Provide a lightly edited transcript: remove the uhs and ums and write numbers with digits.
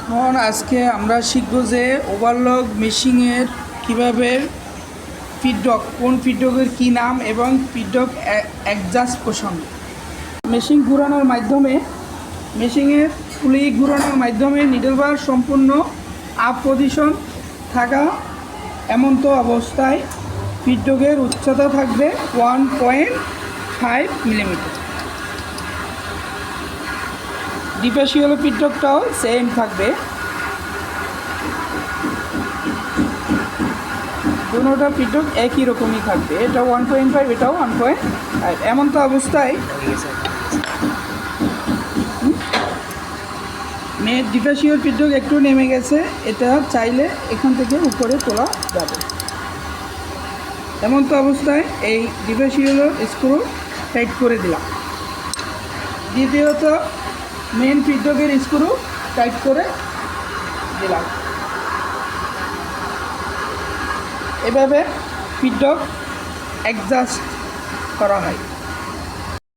এখন আজকে আমরা শিখব যে ওভারলক মেশিনের কীভাবে ফিডব্যাক, কোন ফিডব্যাকের কী নাম এবং ফিডব্যাক অ্যাডজাস্ট প্রসঙ্গ। মেশিন ঘোরানোর মাধ্যমে মেশিনের পুলি ঘোরানোর মাধ্যমে নিডল বার সম্পূর্ণ আপ পজিশন থাকা এমন্ত অবস্থায় ফিডব্যাকের উচ্চতা থাকবে 1.5 মিলিমিটার। ডিফেসিয়াল ফিডব্যাকটাও সেম থাকবে, দুটোটা ফিডব্যাক একই রকমই থাকবে। এটা 1.5, এটাও 1.5। এমন তো অবস্থায় ডিফেসিয়াল ফিডব্যাক একটু নেমে গেছে, এটা চাইলে এখান থেকে উপরে তোলা যাবে। এমন তো অবস্থায় এই ডিফেসিয়াল স্ক্রু টাইট করে দিলাম। দ্বিতীয়ত মেন ফিডব্যাকের স্ক্রু টাইট করে দিলাম। এভাবে ফিডব্যাক অ্যাডজাস্ট করা হয়।